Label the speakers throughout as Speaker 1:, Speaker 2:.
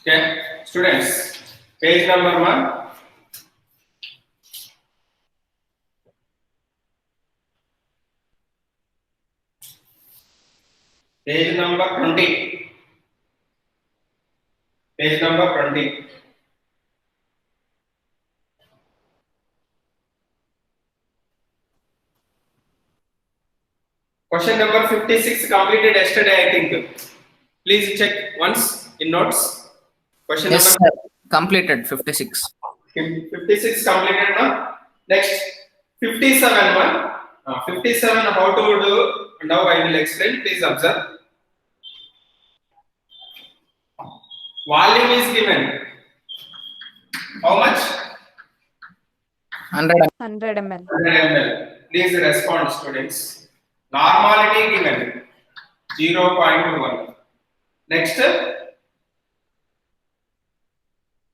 Speaker 1: Okay, students, page number 1. Page number 20. Page number 20. Question number 56 completed yesterday, I think. Please check once in notes. Question
Speaker 2: Yes,
Speaker 1: number
Speaker 2: sir. Completed 56.
Speaker 1: 56 completed now. Next 57 one. 57 how to do now I will explain. Please observe. Volume is given. How much?
Speaker 2: 100
Speaker 3: ml.
Speaker 1: 100 ml. Please respond, students. Normality given 0.1. Next,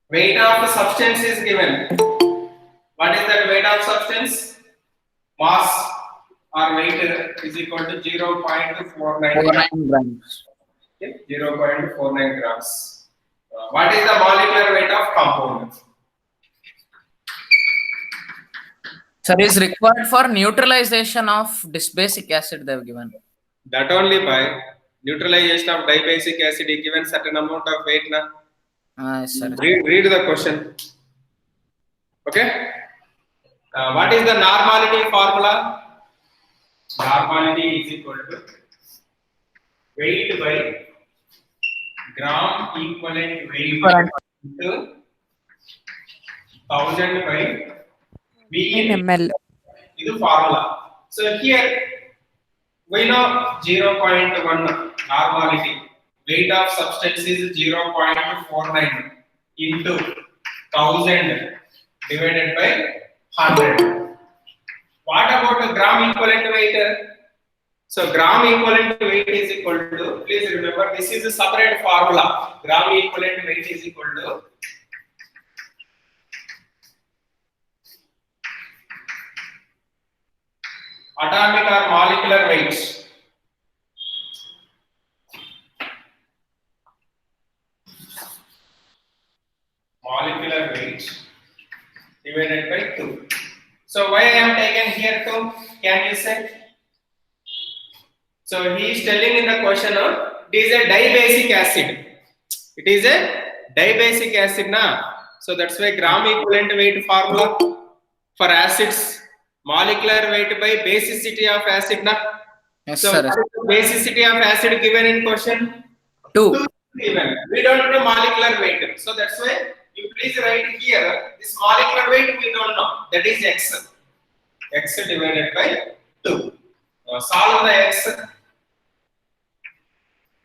Speaker 1: weight of substance is given. What is that weight of substance? Mass or weight is equal to 0.49
Speaker 2: grams.
Speaker 1: Okay, 0.49 grams. What is the molecular weight of compound?
Speaker 2: Sir, is required for neutralization of basic acid they have given.
Speaker 1: That only by neutralization of dibasic acid is given certain amount of weight. Na?
Speaker 2: Yes, sir.
Speaker 1: Read the question. Okay. What is the normality formula? Normality is equal to weight by gram equivalent weight into 1000 by V
Speaker 3: In ml.
Speaker 1: This is formula. So here we know 0.1 normality. Weight of substance is 0.49 into 1000 divided by 100. What about the gram equivalent weight? So gram equivalent weight is equal to, please remember this is a separate formula. Gram equivalent weight is equal to atomic or molecular weight. Molecular weight divided by 2. So why I am taken here 2? Can you say? So he is telling in the question, it is a dibasic acid. It is a dibasic acid, na? So that's why gram equivalent weight formula for acids, molecular weight by basicity of acid, na?
Speaker 2: Yes,
Speaker 1: So
Speaker 2: sir.
Speaker 1: what is the basicity of acid given in question?
Speaker 2: 2.
Speaker 1: Given. We don't know molecular weight. So that's why you please write here this molecular weight we don't know. That is x. X divided by 2. Solve the x.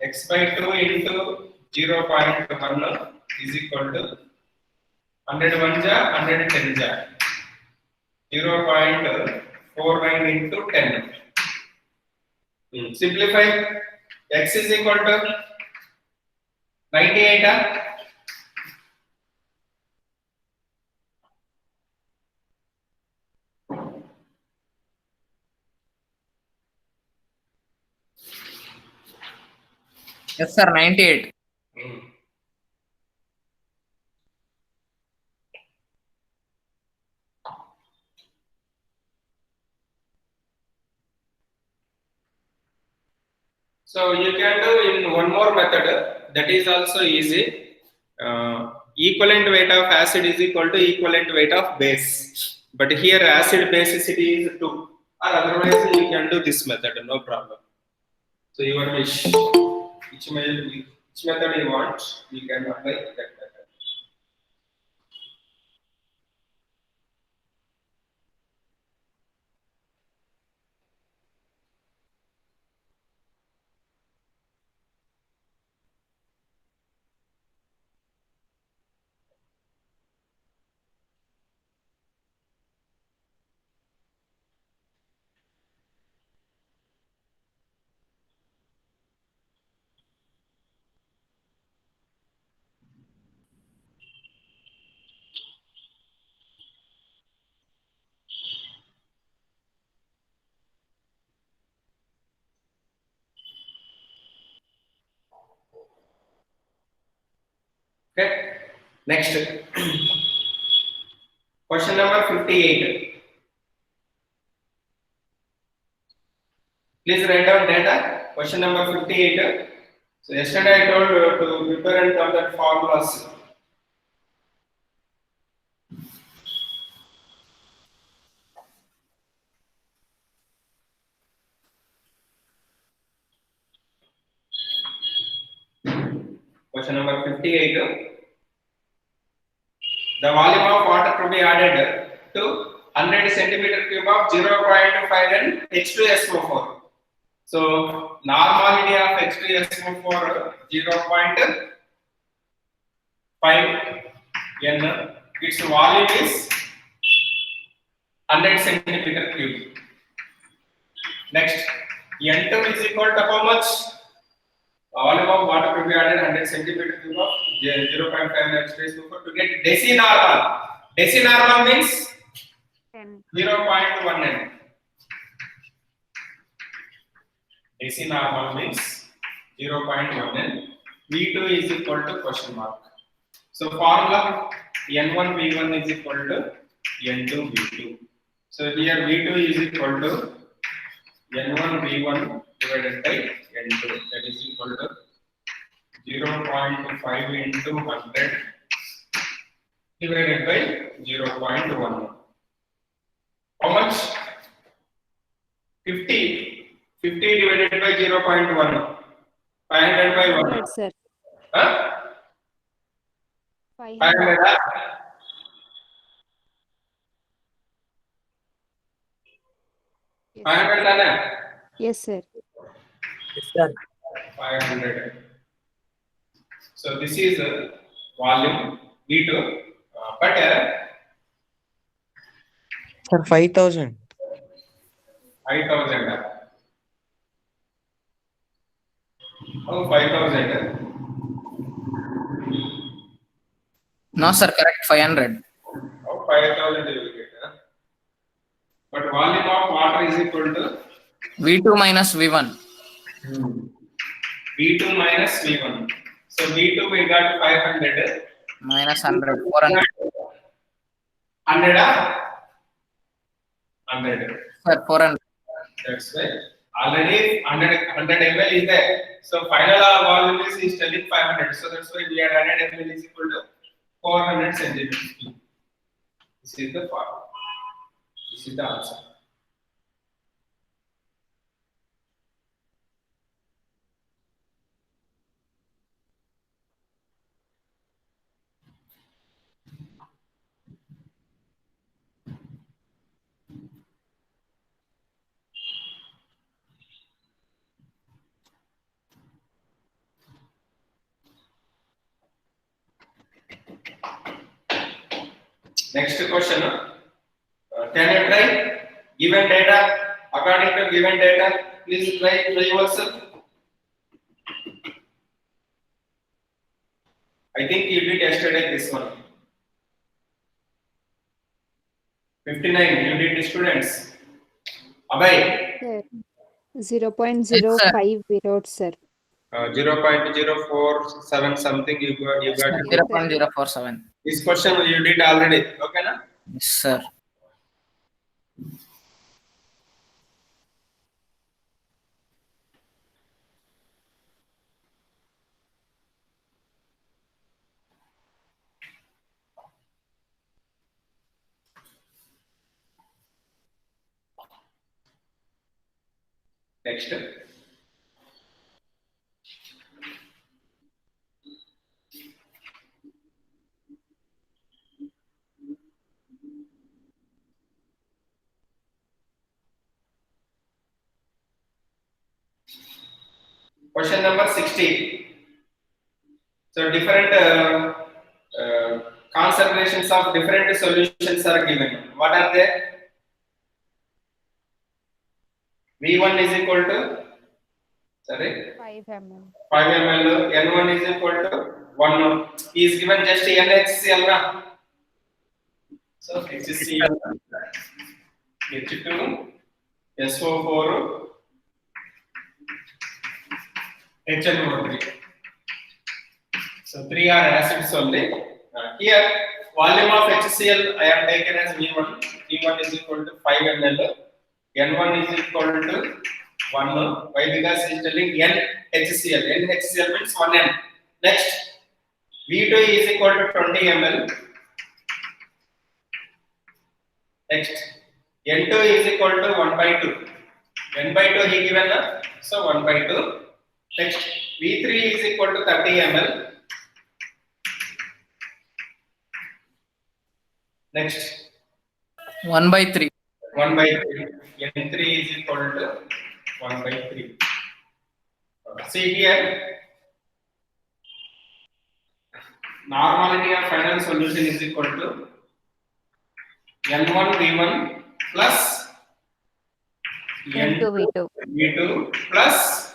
Speaker 1: X by 2 into 0.1 is equal to 101 ja 110 ja 0.49 into 10. Simplify. X is equal to 98.
Speaker 2: Yes, sir. 98.
Speaker 1: So you can do in one more method. That is also easy. Equivalent weight of acid is equal to equivalent weight of base. But here acid basicity is 2. Or otherwise you can do this method, no problem. So your wish. Which method you want, you can apply that method. Okay. Next. Question number 58. Please write down data. Question number 58. So yesterday I told you to prepare and come that formulas. Question number 58. The volume of water to be added to 100 centimeter cube of 0.5 and H2SO4. So normality of H2SO4 0.5 N. Its volume is 100 centimeter cube. Next, N2 is equal to how much? Volume of water to be added 100 centimeter cube of 0.5 H2SO4 to get decinormal. Decinormal means 0.1 N. Decinormal means 0.1 N. V2 is equal to question mark. So formula N1 V1 is equal to N2 V2. So here V2 is equal to N1 V1 divided by N2. That is equal to 0.5 into 100 divided by 0.1. How much? 50. 50 divided by 0.1. 500 by 1.
Speaker 3: 500, sir.
Speaker 1: Huh?
Speaker 3: 500.
Speaker 1: 500. 500 Dana?
Speaker 3: Yes, sir.
Speaker 2: Yes, sir.
Speaker 1: 500. So this is volume V2, but
Speaker 4: Sir, 5,000.
Speaker 1: 5,000. Oh, 5,000.
Speaker 2: No, sir, correct. 500.
Speaker 1: Oh, 5,000 you will get. But volume of water is equal to
Speaker 2: V2 minus V1.
Speaker 1: V2 minus V1. So V2 we got 500.
Speaker 2: Minus 100. 400.
Speaker 1: 100. 100.
Speaker 2: Sir, 400.
Speaker 1: That's why already 100 ml is there. So final volume is telling 500. So that's why we are added ml is equal to 400 centimeters cube. This is the formula. This is the answer. Next question. Can you try given data according to given data? Please try yourself. I think you did yesterday this one. 59. You did students. Abhay.
Speaker 3: Sir. 0.05 without, sir.
Speaker 1: 0.047 something you got.
Speaker 2: 0.047.
Speaker 1: This question you did already. Okay, na?
Speaker 2: Yes, sir.
Speaker 1: Next. Question number 60. So different concentrations of different solutions are given. What are they? V1 is equal to
Speaker 3: 5 ml.
Speaker 1: 5 ml. N1 is equal to 1. He is given just NaCl na. So HCl, H2, SO4, HNO3. So 3 are acids only. Here, volume of HCl I have taken as V1. V1 is equal to 5 ml. N1 is equal to 1. Why? Because it is telling NHCl. NHCl means 1N. Next, V2 is equal to 20 ml. Next, N2 is equal to 1 by 2. N by 2 he given, so 1 by 2. Next, V3 is equal to 30 ml. Next,
Speaker 2: 1 by 3.
Speaker 1: 1 by 3. N3 is equal to 1 by 3. See here, normality of final solution is equal to N1 V1 plus
Speaker 3: N2 V2.
Speaker 1: V2 plus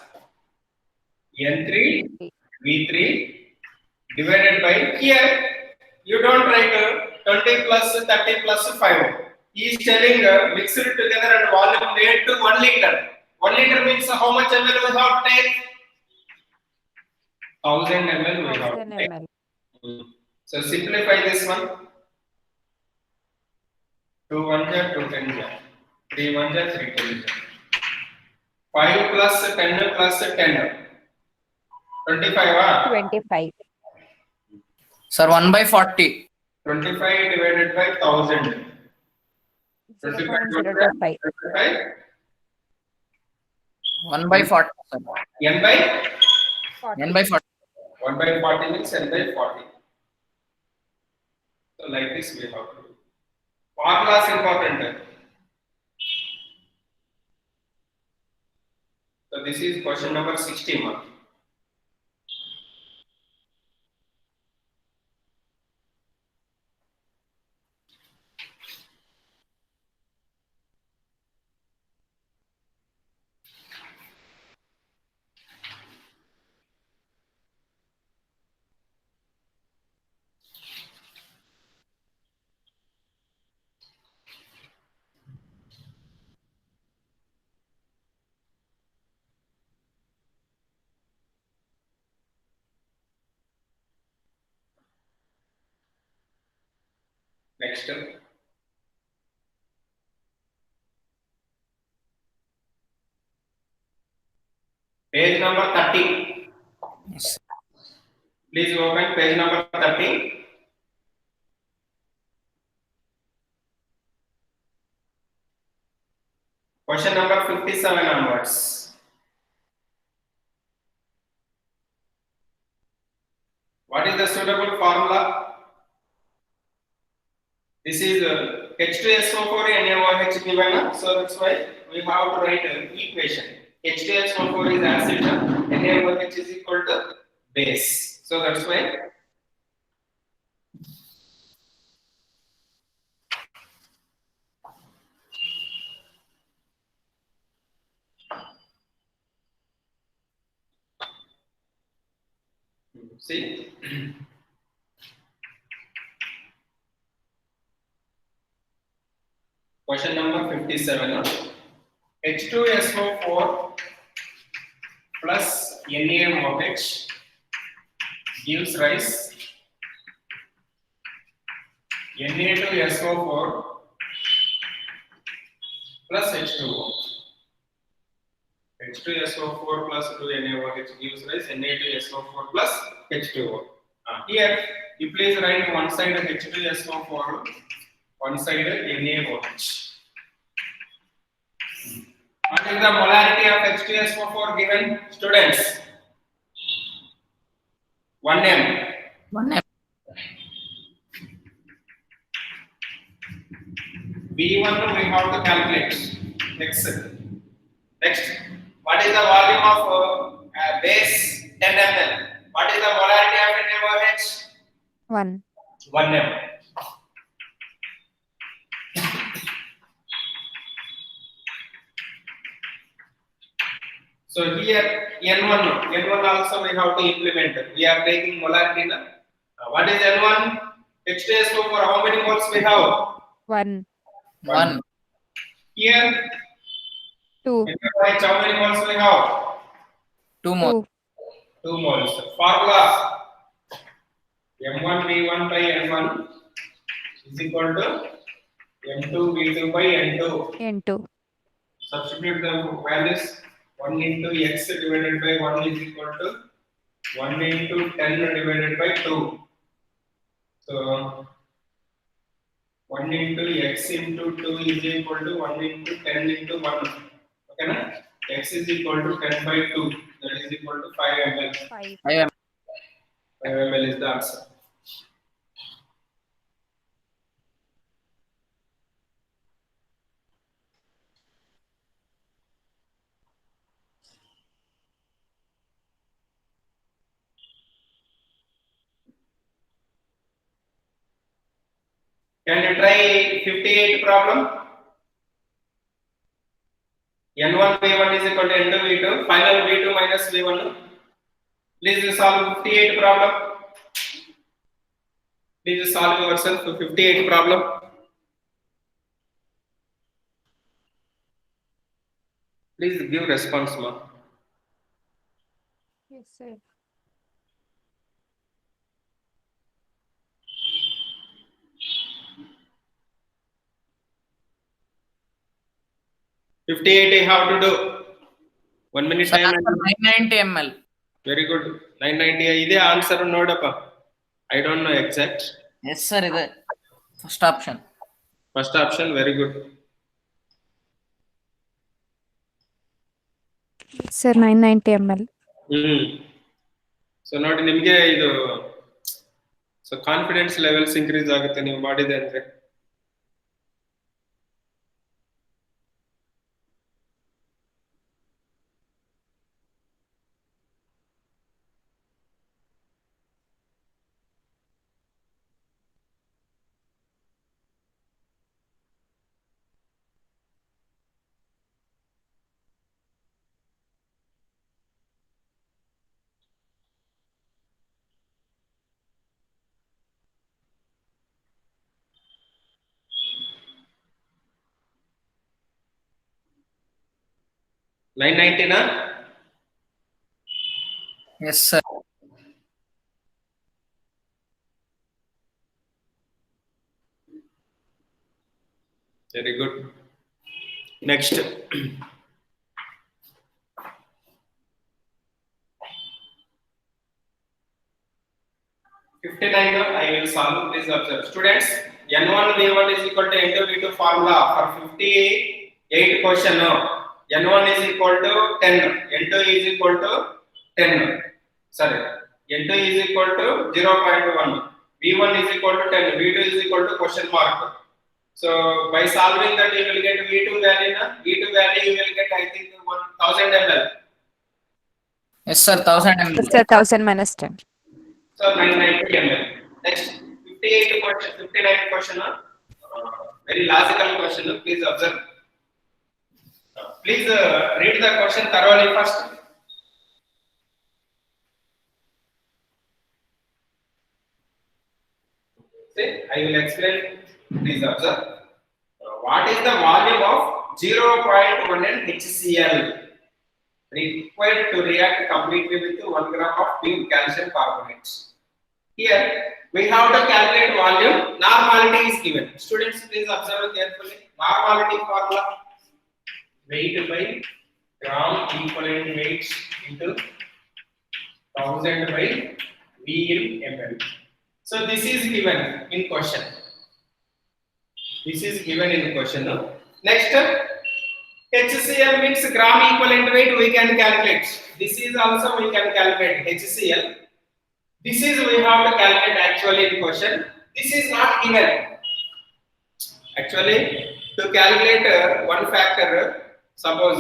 Speaker 1: N3 V3 divided by, here you don't write 20 plus 30 plus 5. He is telling mix it together and volume made to 1 liter. 1 liter means how much ml we have to take? 1000 ml we have to
Speaker 3: 1000
Speaker 1: take.
Speaker 3: ml.
Speaker 1: So simplify this one. 2 1 ja 2 10 ja 3 1 ja 3 10 ja 5 plus 10 plus 10 25
Speaker 3: 25.
Speaker 2: Sir, 1 by 40.
Speaker 1: 25 divided by 1000.
Speaker 3: 0.025.
Speaker 1: 25
Speaker 2: 1 by 40. Sir.
Speaker 1: n by
Speaker 2: 1 by 40.
Speaker 1: 1 by 40 means n by 40. So like this we have to do. Formula is important. So this is question number 60 mark. Next. Page number 30. Please open page number 30. Question number 57 onwards. What is the suitable formula? This is H2SO4 NaOH given, so that's why we have to write an equation. H2SO4 is acid, NaOH is equal to base. So that's why see. Question number 57. H2SO4 plus NaOH gives rise Na2SO4 plus H2O. H2SO4 plus 2NaOH gives rise Na2SO4 plus H2O. Here you please write one side H2SO4, one side NaOH. What is the molarity of H2SO4 given, students? 1m.
Speaker 2: 1 m.
Speaker 1: V1 we have to calculate. Next. What is the volume of base 10 ml? What is the molarity of NaOH?
Speaker 3: 1.
Speaker 1: 1m. So here N1 also we have to implement. We are taking molarity. What is N1? H2SO4, how many moles we have?
Speaker 3: 1.
Speaker 2: 1.
Speaker 1: Here
Speaker 3: 2.
Speaker 1: NaOH, how many moles we have?
Speaker 2: 2 more.
Speaker 3: 2.
Speaker 1: 2 moles. Formula M1 V1 by N1 is equal to M2 V2 by N2.
Speaker 3: N2.
Speaker 1: Substitute the values. 1 into x divided by 1 is equal to 1 into 10 divided by 2. So 1 into x into 2 is equal to 1 into 10 into 1. Okay, na? X is equal to 10 by 2. That is equal to 5 ml.
Speaker 3: 5.
Speaker 1: 5 ml is the answer. Can you try 58 problem? N1 V1 is equal to N2 V2. Final V2 minus V1. Please solve 58 problem. Please solve yourself to 58 problem. Please give response, ma.
Speaker 3: Yes, sir.
Speaker 1: $58 you have to do. 1 minute
Speaker 2: Sir,
Speaker 1: time.
Speaker 2: answer 990 ml.
Speaker 1: Very good. 990. Ide answer nodappa. I don't know exact.
Speaker 2: Yes, sir. Ide first option.
Speaker 1: First option, very good.
Speaker 3: Sir, 990 ml.
Speaker 1: So ನೋಡಿ ನಿಮಗೆ ಇದು so confidence levels increase ಆಗುತ್ತೆ ನೀವು ಮಾಡಿದೆ ಅಂದ್ರೆ. $990 na?
Speaker 2: Yes, sir.
Speaker 1: Very good. Next. $59 I will solve. Please observe. Students, N1 V1 is equal to N2 V2 formula for 58 question. N1 is equal to 10. N2 is equal to 10. Sorry. N2 is equal to 0.1. V1 is equal to 10. V2 is equal to question mark. So by solving that you will get V2 value. V2 value you will get I think 1000 ml.
Speaker 2: Yes, sir. 1000 ml.
Speaker 3: Sir, 1000 minus 10.
Speaker 1: So 990 ml. Next 58 question, 59 question. Very logical question. Please observe. Please read the question thoroughly first. See, I will explain. Please observe. What is the volume of 0.1 HCl required to react completely with 1 gram of pure calcium carbonate? Here we have to calculate volume. Normality is given. Students, please observe carefully. Normality formula: weight by gram equivalent weight into 1000 by V in ml. So this is given in question. This is given in question. Next, HCl means gram equivalent weight we can calculate. This is also we can calculate HCl. This is we have to calculate actually in question. This is not given. Actually, to calculate one factor, suppose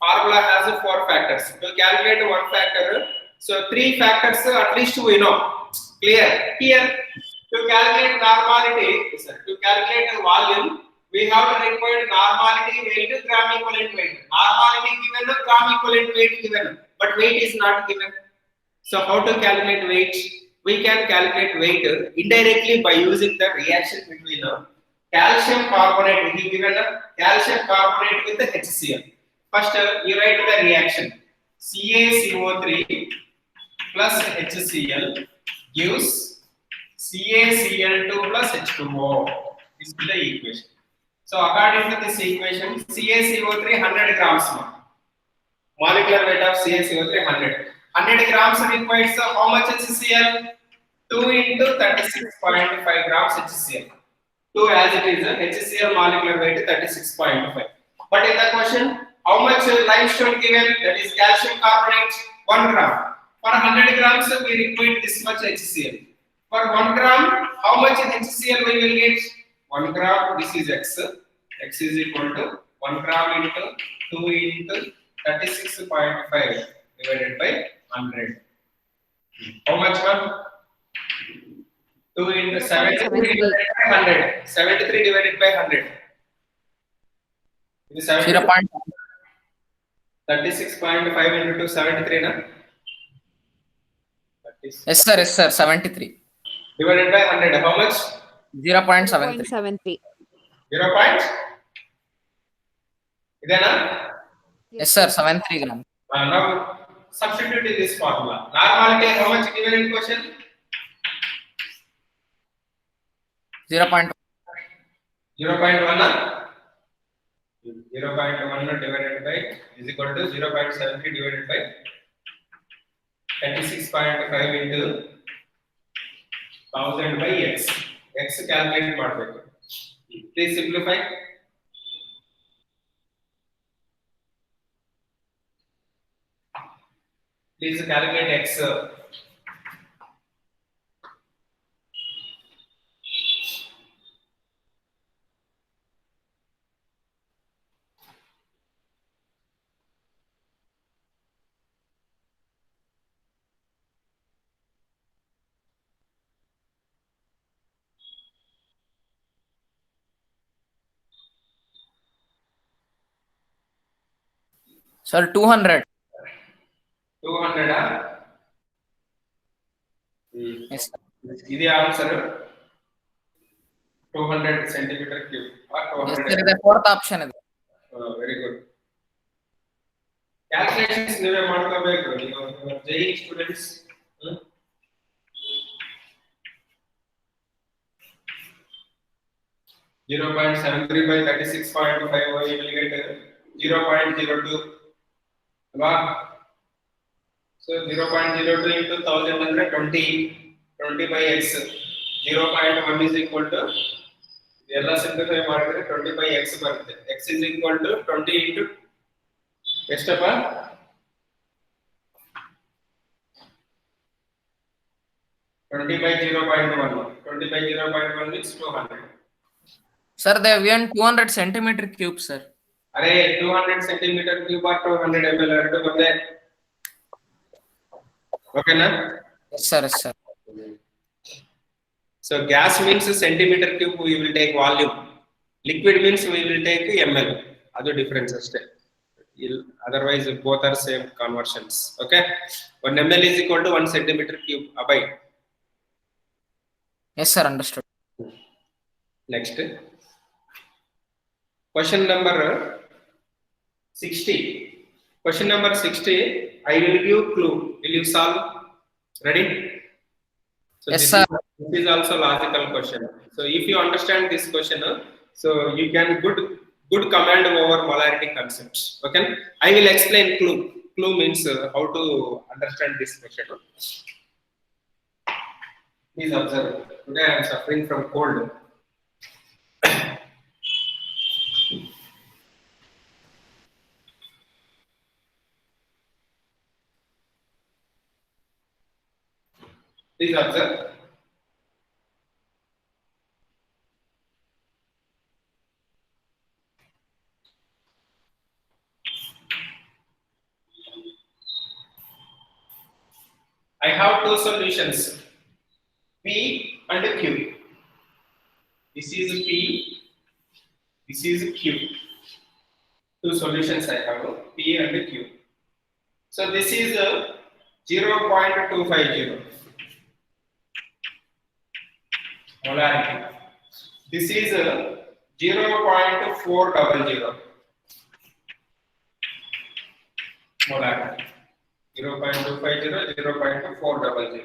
Speaker 1: formula has 4 factors. To calculate one factor, so 3 factors at least we know. Clear? Here, to calculate normality, to calculate volume, we have to require normality weight, gram equivalent weight. Normality given, gram equivalent weight given, but weight is not given. So how to calculate weight? We can calculate weight indirectly by using the reaction between calcium carbonate. We given calcium carbonate with the HCl. First, you write the reaction. CaCO3 plus HCl gives CaCl2 plus H2O. This is the equation. So according to this equation, CaCO3 100 grams. Molecular weight of CaCO3 100. 100 grams requires how much HCl? 2 into 36.5 grams HCl. 2 as it is, HCl molecular weight 36.5. But in the question, how much limestone given? That is calcium carbonate 1 gram. For 100 grams, we require this much HCl. For 1 gram, how much HCl we will get? 1 gram, this is X. X is equal to 1 gram into 2 into 36.5 divided by 100. How much one? 2 into 73 divided by 100. 73 divided by 100. It is 36.5 into 2, 73 na?
Speaker 2: Yes sir, 73.
Speaker 1: Divided by 100, how much?
Speaker 2: 0.73.
Speaker 3: 0.73.
Speaker 1: 0 point? Idena?
Speaker 2: Yes sir, 73 grams.
Speaker 1: Now substitute in this formula. Normality how much given in question?
Speaker 2: 0.1.
Speaker 1: 0.1 na? 0.1 divided by is equal to 0.73 divided by 36.5 into 1000 by x. X calculate ಮಾಡಬೇಕು. Please simplify. Please calculate x.
Speaker 2: Sir, 200.
Speaker 1: 200 ah?
Speaker 2: Yes sir.
Speaker 1: This answer 200 centimeter cube or
Speaker 2: Yes
Speaker 1: 200.
Speaker 2: sir, the fourth option is.
Speaker 1: Very good. Calculations ನೀವೇ ಮಾಡ್ಕೋಬೇಕು ನೀವು JEE students. 0.73 by 36.5 you will get 0.02. So 0.02 into 1000 ಅಂದ್ರೆ 20 by x. 0.1 is equal to ಎಲ್ಲ simplify ಮಾಡಿದ್ರೆ 20 by x ಬರುತ್ತೆ. X is equal to 20 into ಎಷ್ಟಪ್ಪ? 20 by 0.1. 20 by 0.1 means 200.
Speaker 2: Sir, they have given 200 centimeter cube, sir.
Speaker 1: अरे 200 centimeter cube or 200 ml ಎರಡು ಬಂದೆ. Okay na?
Speaker 2: Yes sir, yes sir.
Speaker 1: So gas means centimeter cube we will take volume. Liquid means we will take ml. Adu difference aste. Otherwise both are same conversions. Okay? 1 ml is equal to 1 centimeter cube. Abide.
Speaker 2: Yes sir, understood.
Speaker 1: Next. Question number 60. Question number 60. I will give clue. Will you solve? Ready? So
Speaker 2: Yes sir.
Speaker 1: This is also logical question. So if you understand this question, so you can good command over molarity concepts. Okay? I will explain clue. Clue means how to understand this question. Please observe. Today I am suffering from cold. Please observe. I have two solutions, P and Q. This is P, this is Q. Two solutions I have, P and Q. So this is 0.250 molarity. This is 0.400 molarity. 0.250, 0.400.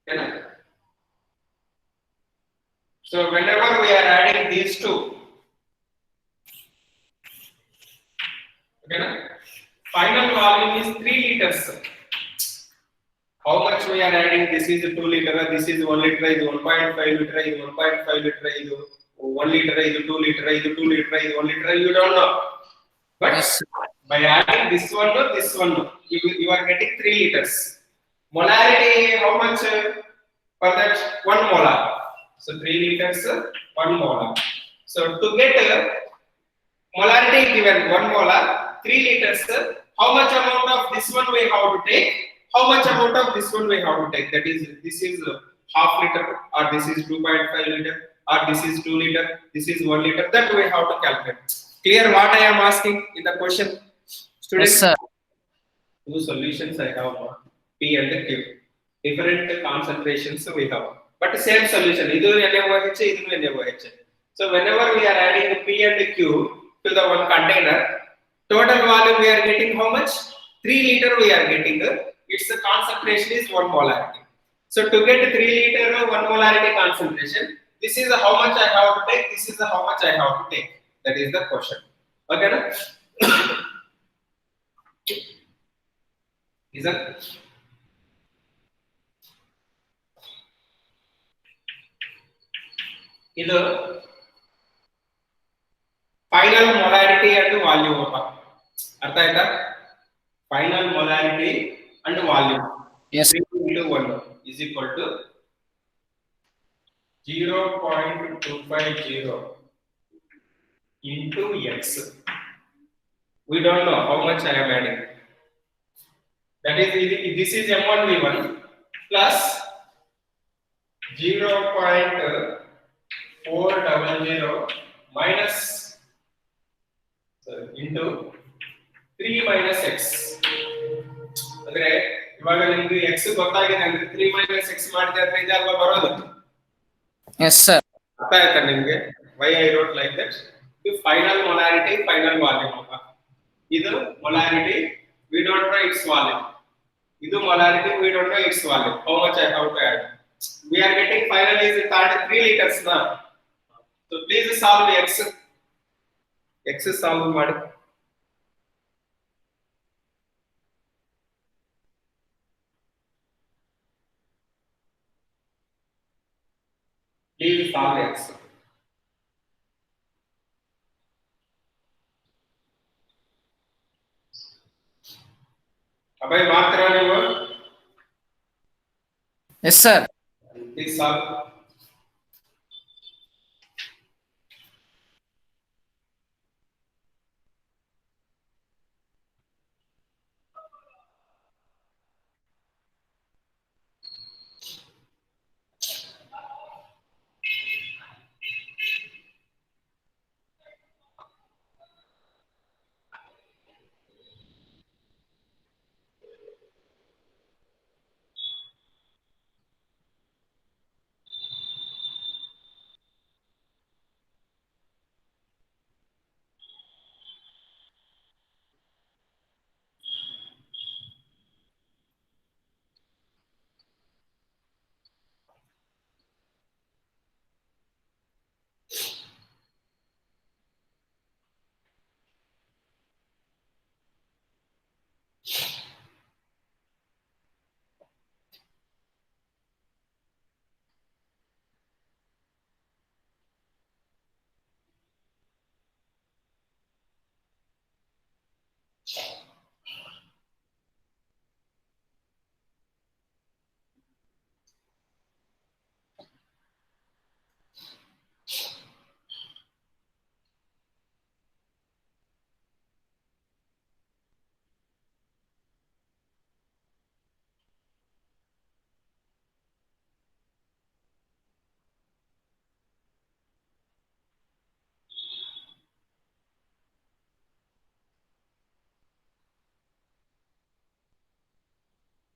Speaker 1: Okay, na? So whenever we are adding these two, okay, na? Final volume is 3 liters. How much we are adding? This is 2 liter, this is 1 liter, is 1.5 liter, is 1.5 liter, is 1 liter, is 2 liter, is 2 liter, is 1 liter. You don't know, but
Speaker 2: Yes.
Speaker 1: by adding this one to this one, you are getting 3 liters. Molarity, how much for that? 1 molar. So 3 liters, 1 molar. So to get molarity given 1 molar, 3 liters, how much amount of this one we have to take? How much amount of this one we have to take? That is, this is half liter, or this is 2.5 liter, or this is 2 liter, this is 1 liter. That we have to calculate. Clear what I am asking in the question? Students?
Speaker 2: Yes, sir.
Speaker 1: Two solutions I have, P and Q. Different concentrations we have, but same solution. Idu NaOH, idu NaOH. So whenever we are adding P and Q to the one container, total volume we are getting how much? 3 liter we are getting. Its concentration is 1 molarity. So to get 3 liter 1 molarity concentration, this is how much I have to take. This is how much I have to take. That is the question. Okay, na? Is that? ಇದು final molarity and volume ಅಪ್ಪ, ಅರ್ಥ ಆಯ್ತಾ? Final molarity and volume.
Speaker 2: Yes.
Speaker 1: 3 into 1 is equal to 0.250 into x. We don't know how much I am adding. That is, this is M1V1 plus 0.400 minus into 3 minus x. ಅಂದ್ರೆ ಇವಾಗ ನಿಮಗೆ x ಗೊತ್ತಾಗಿದೆ ಅಂದ್ರೆ 3 minus x ಮಾಡಿದ್ರೆ ಅದ್ರ ಇದಲ್ವಾ ಬರೋದು.
Speaker 2: Yes, sir.
Speaker 1: ಅರ್ಥ ಆಯ್ತಾ ನಿಮಗೆ? Why I wrote like that? ಇದು final molarity, final volume ಅಪ್ಪ. ಇದು molarity, we don't know its volume. ಇದು molarity, we don't know its volume. How much I have to add? We are getting final is 3 liters na. So please solve x. X solve ಮಾಡಿ. Please solve x. Abhay ಮಾಡ್ತೀರಾ ನೀವು?
Speaker 2: Yes, sir.
Speaker 1: Please solve.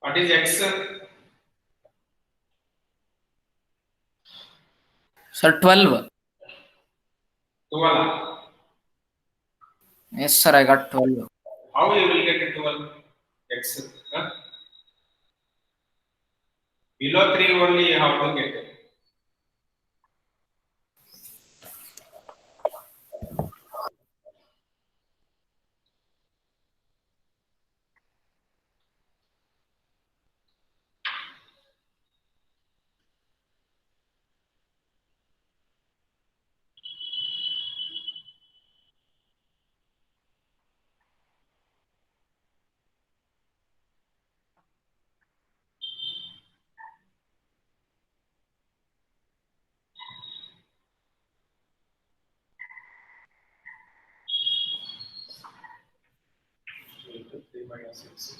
Speaker 1: What is x?
Speaker 2: Sir, 12.
Speaker 1: 12.
Speaker 2: Yes, sir. I got 12.
Speaker 1: How you will get 12 x? Huh? Below 3 only how to get it. Into 3 minus 6.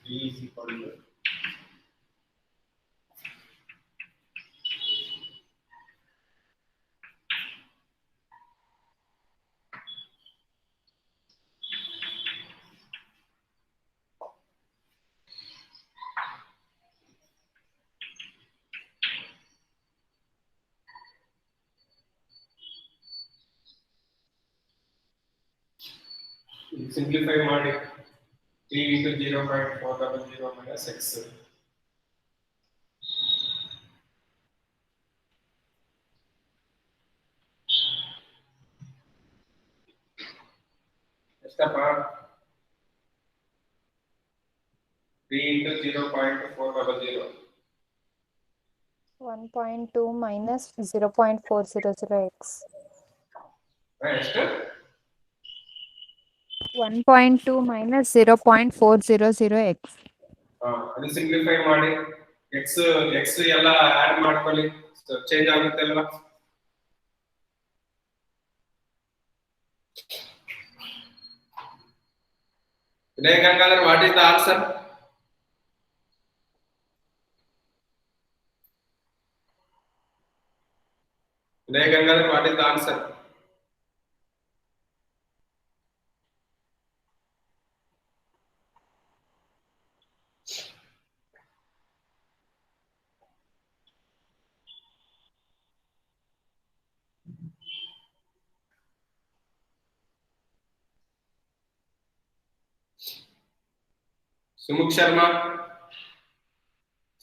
Speaker 1: 3 is equal to simplify ಮಾಡಿ 3 into 0.400 minus x. ಎಷ್ಟಪ್ಪ 3 into 0.400
Speaker 3: 1.2 minus 0.400x.
Speaker 1: ಎಷ್ಟು
Speaker 3: 1.2 minus 0.400x.
Speaker 1: ಅದು simplify ಮಾಡಿ x ಎಲ್ಲ add ಮಾಡ್ಕೊಳ್ಳಿ change ಆಗುತ್ತೆ ಅಲ್ವಾ Gangadhar, what is the answer? Gangadhar, what is the answer? Sumukh Sharma,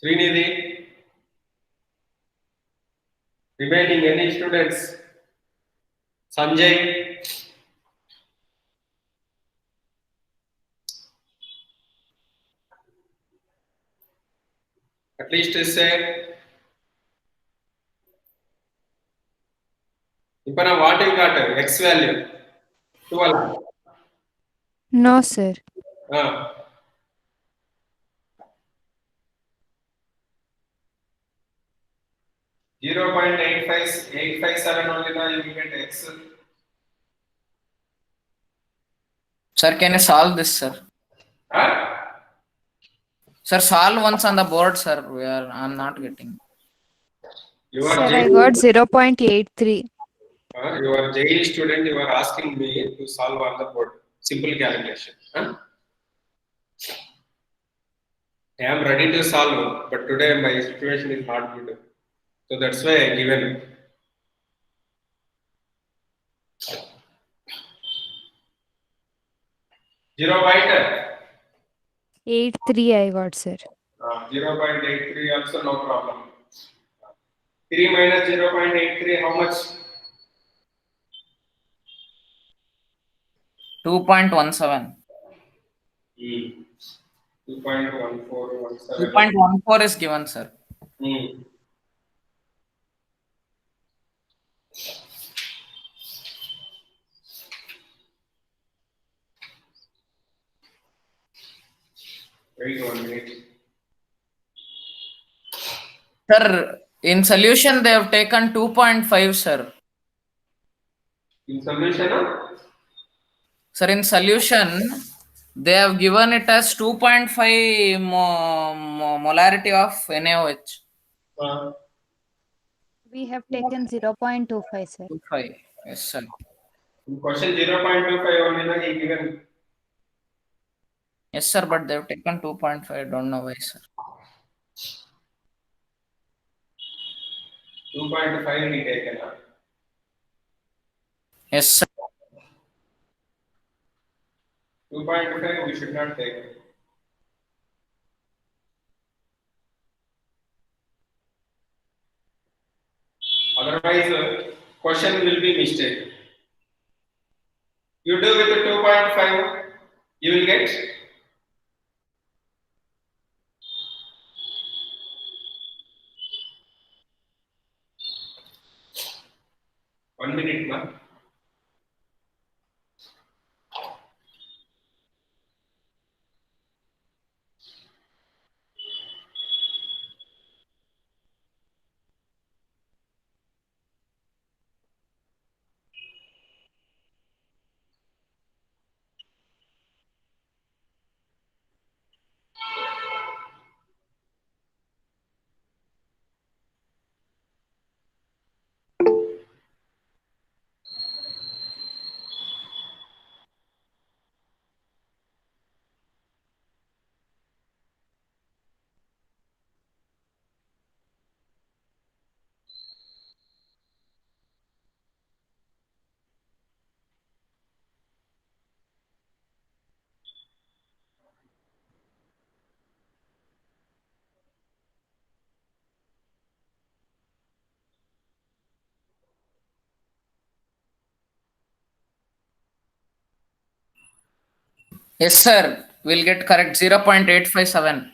Speaker 1: Srinidhi, remaining any students? Sanjay, at least say, Ipana, what you got? X value 12.
Speaker 3: No, sir.
Speaker 1: 0.857 only now you will get x.
Speaker 2: Sir, can you solve this, sir?
Speaker 1: Huh?
Speaker 2: Sir, solve once on the board, sir. I'm not getting.
Speaker 1: You are
Speaker 3: Sir, I
Speaker 1: JEE,
Speaker 3: got 0.83.
Speaker 1: you are JEE student, you are asking me to solve on the board. Simple calculation. Huh? I am ready to solve, but today my situation is not good. So that's why I given. Zero point
Speaker 3: 83 I got, sir.
Speaker 1: 0.83 also no problem. 3 minus 0.83 how much?
Speaker 2: 2.17.
Speaker 1: 2.1417.
Speaker 2: 2.14 is given, sir.
Speaker 1: Wait 1 minute.
Speaker 2: Sir, in solution they have taken 2.5, sir.
Speaker 1: In solution,
Speaker 2: Sir, in solution they have given it as 2.5 molarity of NaOH.
Speaker 3: We have taken 0.25, sir.
Speaker 2: 2.5. Yes, sir.
Speaker 1: in question 0.25 only na he given.
Speaker 2: Yes, sir, but they have taken 2.5. I don't know why, sir.
Speaker 1: 2.5 he taken.
Speaker 2: Yes, sir.
Speaker 1: 2.5 we should not take. Otherwise, question will be mistake. You do with 2.5, you will get 1 minute, ma.
Speaker 2: Yes, sir. We'll get correct 0.857.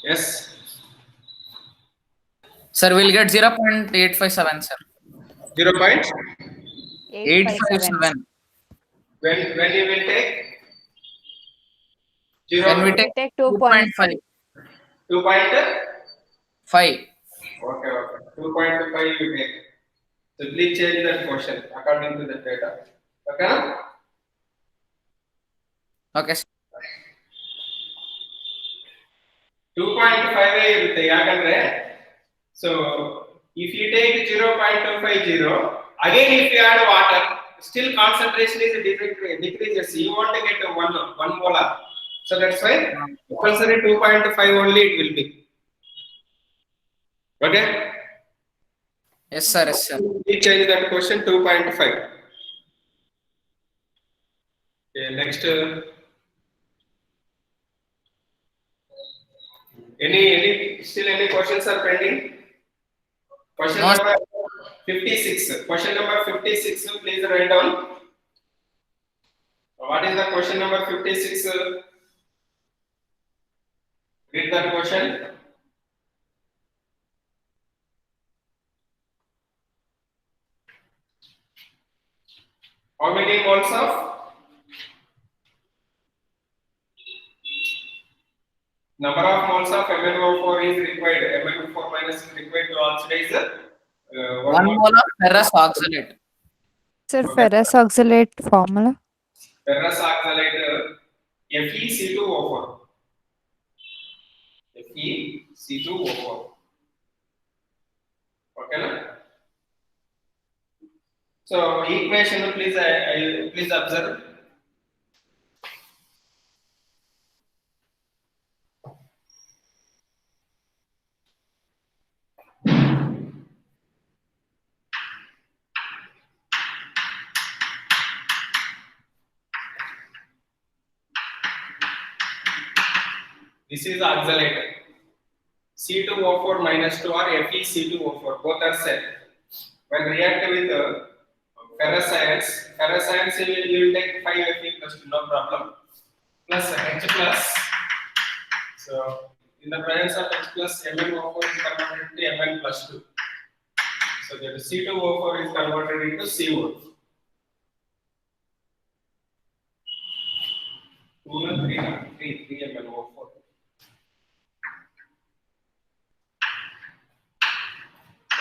Speaker 1: Yes.
Speaker 2: Sir, we'll get 0.857, sir.
Speaker 3: 857.
Speaker 2: 857.
Speaker 1: When you will take 0.
Speaker 2: When we
Speaker 3: We
Speaker 2: take
Speaker 3: take
Speaker 2: 2.5.
Speaker 1: 2.5. Okay. 2.5 you take. So please change that question according to the data. Okay?
Speaker 2: Okay, sir.
Speaker 1: 2.5 ಇರುತ್ತೆ ಯಾಕಂದ್ರೆ so if you take 0.250 again if you add water still concentration is decreases, you want to get 1 molar, so that's why compulsory 2.5 only it will be. Okay,
Speaker 2: Yes, sir. Yes, sir.
Speaker 1: we change that question 2.5. Okay, next any questions are pending? Question
Speaker 2: No,
Speaker 1: number 56. Question number 56. Please write down. What is the question number 56? Read that question. How many moles of number of moles of MnO4 is required? MnO4 minus is required to oxidize
Speaker 2: 1 mole of ferrous oxalate.
Speaker 3: Sir, ferrous oxalate formula.
Speaker 1: ferrous oxalate FeC2O4. FeC2O4. Okay, na? So equation please please observe. This is oxalate. C2O4 minus 2 or FeC2O4, both are set. When react with ferrous ions you will take 5 Fe plus 2, no problem. Plus H plus. So in the presence of H plus, MnO4 is converted to Mn plus 2. So that C2O4 is converted into CO. 2 and 3 na? 3 MnO4.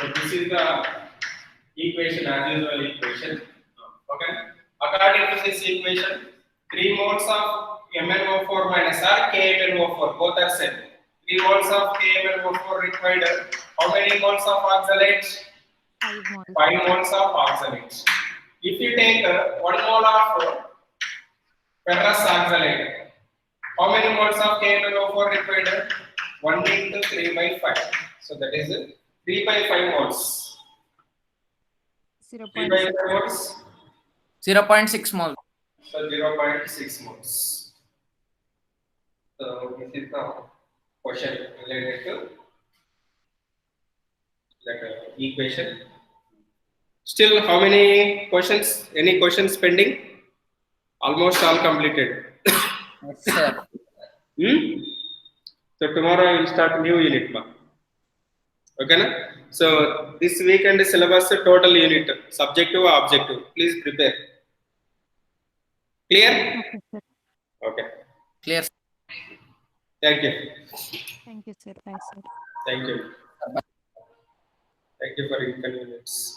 Speaker 1: So this is the equation as usual equation. Okay. According to this equation, 3 moles of MnO4 minus R KMnO4 both are same. 3 moles of KMnO4 required. How many moles of oxalate?
Speaker 3: 5 moles.
Speaker 1: 5 moles of oxalate. If you take 1 mole of ferrous oxalate, how many moles of KMnO4 required? 1 into 3 by 5. So that is 3 by 5 moles. 3 by 5 moles.
Speaker 2: 0.6 mole.
Speaker 1: So 0.6 moles. So this is the question related to that equation. Still, how many questions? Any questions pending? Almost all completed.
Speaker 2: Yes, sir.
Speaker 1: So tomorrow I will start new unit. Okay, na? So this weekend syllabus total unit, subjective, objective. Please prepare. Clear?
Speaker 3: Okay, sir.
Speaker 1: Okay.
Speaker 2: Clear.
Speaker 1: Thank you.
Speaker 3: Thank you, sir. Bye, sir.
Speaker 1: Thank you. Thank you for inconvenience.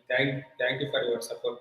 Speaker 1: Thank you for your support.